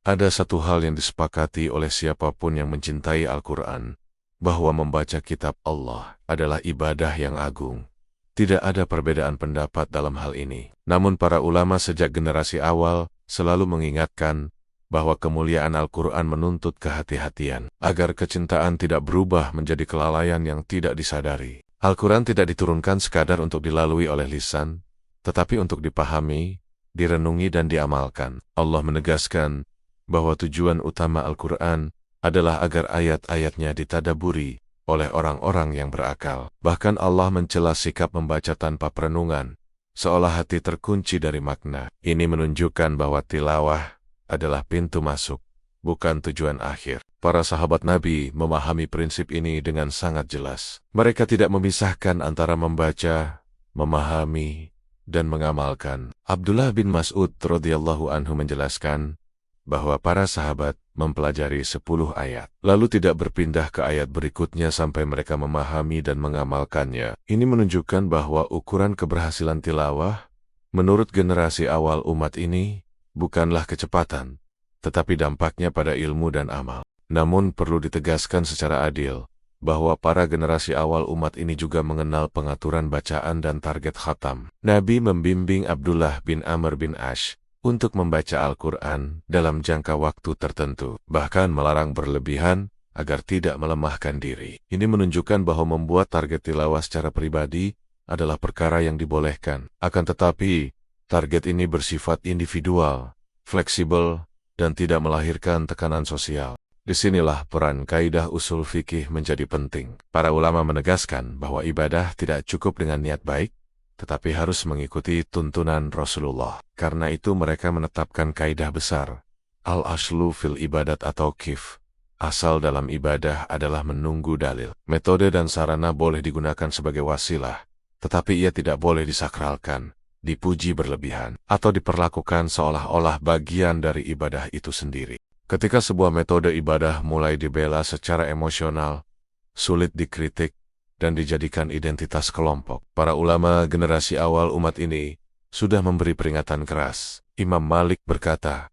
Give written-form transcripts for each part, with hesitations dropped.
Ada satu hal yang disepakati oleh siapapun yang mencintai Al-Quran, bahwa membaca kitab Allah adalah ibadah yang agung. Tidak ada perbedaan pendapat dalam hal ini. Namun para ulama sejak generasi awal selalu mengingatkan bahwa kemuliaan Al-Quran menuntut kehati-hatian, agar kecintaan tidak berubah menjadi kelalaian yang tidak disadari. Al-Quran tidak diturunkan sekadar untuk dilalui oleh lisan, tetapi untuk dipahami, direnungi dan diamalkan. Allah menegaskan bahwa tujuan utama Al-Quran adalah agar ayat-ayatnya ditadaburi oleh orang-orang yang berakal. Bahkan Allah mencela sikap membaca tanpa perenungan, seolah hati terkunci dari makna. Ini menunjukkan bahwa tilawah adalah pintu masuk, bukan tujuan akhir. Para sahabat Nabi memahami prinsip ini dengan sangat jelas. Mereka tidak memisahkan antara membaca, memahami, dan mengamalkan. Abdullah bin Mas'ud radhiyallahu anhu menjelaskan bahwa para sahabat mempelajari 10 ayat, lalu tidak berpindah ke ayat berikutnya sampai mereka memahami dan mengamalkannya. Ini menunjukkan bahwa ukuran keberhasilan tilawah, menurut generasi awal umat ini, bukanlah kecepatan, tetapi dampaknya pada ilmu dan amal. Namun perlu ditegaskan secara adil, bahwa para generasi awal umat ini juga mengenal pengaturan bacaan dan target khatam. Nabi membimbing Abdullah bin Amr bin Ash untuk membaca Al-Quran dalam jangka waktu tertentu, bahkan melarang berlebihan agar tidak melemahkan diri. Ini menunjukkan bahwa membuat target tilawah secara pribadi adalah perkara yang dibolehkan. Akan tetapi, target ini bersifat individual, fleksibel, dan tidak melahirkan tekanan sosial. Disinilah peran kaidah usul fikih menjadi penting. Para ulama menegaskan bahwa ibadah tidak cukup dengan niat baik, tetapi harus mengikuti tuntunan Rasulullah. Karena itu mereka menetapkan kaidah besar, al-aslu fil ibadat atau kif. Asal dalam ibadah adalah menunggu dalil. Metode dan sarana boleh digunakan sebagai wasilah, tetapi ia tidak boleh disakralkan, dipuji berlebihan, atau diperlakukan seolah-olah bagian dari ibadah itu sendiri. Ketika sebuah metode ibadah mulai dibela secara emosional, sulit dikritik, dan dijadikan identitas kelompok, para ulama generasi awal umat ini sudah memberi peringatan keras. Imam Malik berkata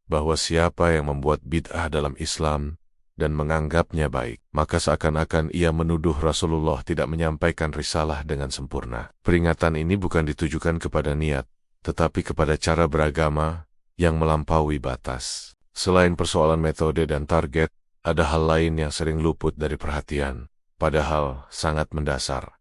bahwa siapa yang membuat bid'ah dalam Islam dan menganggapnya baik, maka seakan-akan ia menuduh Rasulullah tidak menyampaikan risalah dengan sempurna. Peringatan ini bukan ditujukan kepada niat, tetapi kepada cara beragama yang melampaui batas. Selain persoalan metode dan target, ada hal lain yang sering luput dari perhatian, padahal sangat mendasar.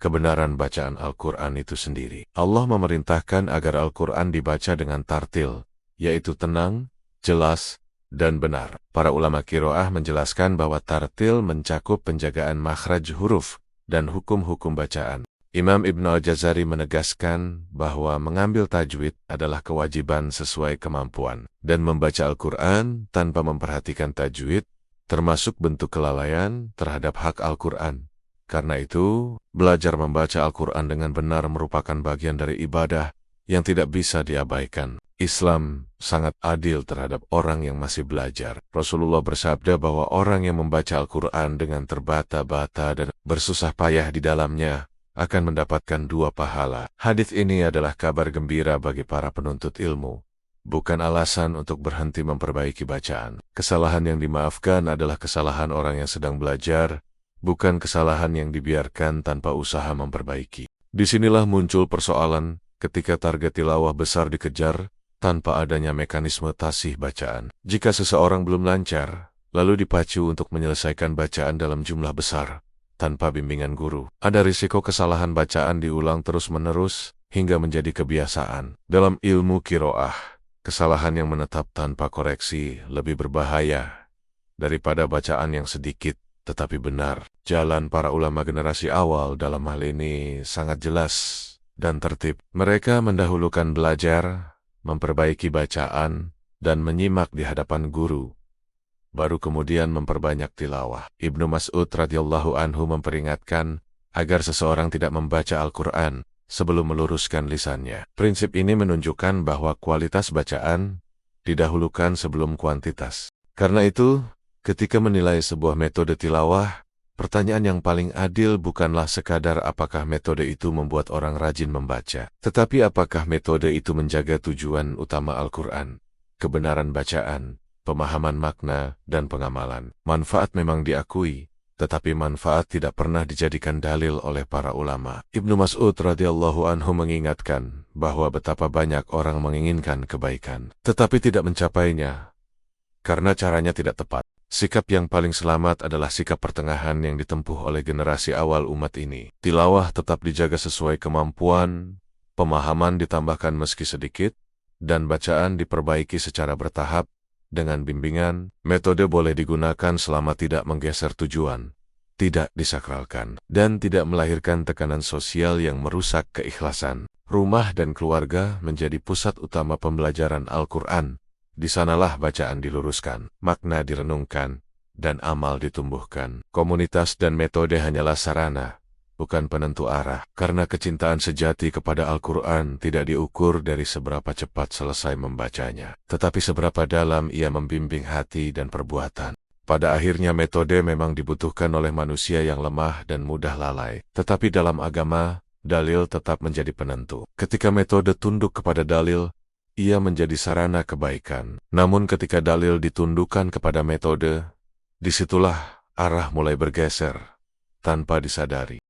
Kebenaran bacaan Al-Quran itu sendiri. Allah memerintahkan agar Al-Quran dibaca dengan tartil, yaitu tenang, jelas, dan benar. Para ulama qiraah menjelaskan bahwa tartil mencakup penjagaan makhraj huruf dan hukum-hukum bacaan. Imam Ibn Al-Jazari menegaskan bahwa mengambil tajwid adalah kewajiban sesuai kemampuan, dan membaca Al-Quran tanpa memperhatikan tajwid termasuk bentuk kelalaian terhadap hak Al-Quran. Karena itu, belajar membaca Al-Quran dengan benar merupakan bagian dari ibadah yang tidak bisa diabaikan. Islam sangat adil terhadap orang yang masih belajar. Rasulullah bersabda bahwa orang yang membaca Al-Quran dengan terbata-bata dan bersusah payah di dalamnya akan mendapatkan 2 pahala. Hadits ini adalah kabar gembira bagi para penuntut ilmu, bukan alasan untuk berhenti memperbaiki bacaan. Kesalahan yang dimaafkan adalah kesalahan orang yang sedang belajar, bukan kesalahan yang dibiarkan tanpa usaha memperbaiki. Disinilah muncul persoalan ketika target tilawah besar dikejar tanpa adanya mekanisme tasih bacaan. Jika seseorang belum lancar, lalu dipacu untuk menyelesaikan bacaan dalam jumlah besar, tanpa bimbingan guru, ada risiko kesalahan bacaan diulang terus-menerus hingga menjadi kebiasaan. Dalam ilmu qiraah, kesalahan yang menetap tanpa koreksi lebih berbahaya daripada bacaan yang sedikit tetapi benar. Jalan para ulama generasi awal dalam hal ini sangat jelas dan tertib. Mereka mendahulukan belajar, memperbaiki bacaan, dan menyimak di hadapan guru, baru kemudian memperbanyak tilawah. Ibnu Mas'ud radhiyallahu anhu memperingatkan agar seseorang tidak membaca Al-Quran sebelum meluruskan lisannya. Prinsip ini menunjukkan bahwa kualitas bacaan didahulukan sebelum kuantitas. Karena itu, ketika menilai sebuah metode tilawah, pertanyaan yang paling adil bukanlah sekadar apakah metode itu membuat orang rajin membaca, tetapi apakah metode itu menjaga tujuan utama Al-Quran, kebenaran bacaan, pemahaman makna, dan pengamalan. Manfaat memang diakui, tetapi manfaat tidak pernah dijadikan dalil oleh para ulama. Ibnu Mas'ud radhiyallahu anhu mengingatkan bahwa betapa banyak orang menginginkan kebaikan, tetapi tidak mencapainya karena caranya tidak tepat. Sikap yang paling selamat adalah sikap pertengahan yang ditempuh oleh generasi awal umat ini. Tilawah tetap dijaga sesuai kemampuan, pemahaman ditambahkan meski sedikit, dan bacaan diperbaiki secara bertahap. Dengan bimbingan, metode boleh digunakan selama tidak menggeser tujuan, tidak disakralkan, dan tidak melahirkan tekanan sosial yang merusak keikhlasan. Rumah dan keluarga menjadi pusat utama pembelajaran Al-Quran. Di sanalah bacaan diluruskan, makna direnungkan, dan amal ditumbuhkan. Komunitas dan metode hanyalah sarana, bukan penentu arah. Karena kecintaan sejati kepada Al-Quran tidak diukur dari seberapa cepat selesai membacanya, tetapi seberapa dalam ia membimbing hati dan perbuatan. Pada akhirnya metode memang dibutuhkan oleh manusia yang lemah dan mudah lalai. Tetapi dalam agama, dalil tetap menjadi penentu. Ketika metode tunduk kepada dalil, ia menjadi sarana kebaikan. Namun ketika dalil ditundukkan kepada metode, disitulah arah mulai bergeser tanpa disadari.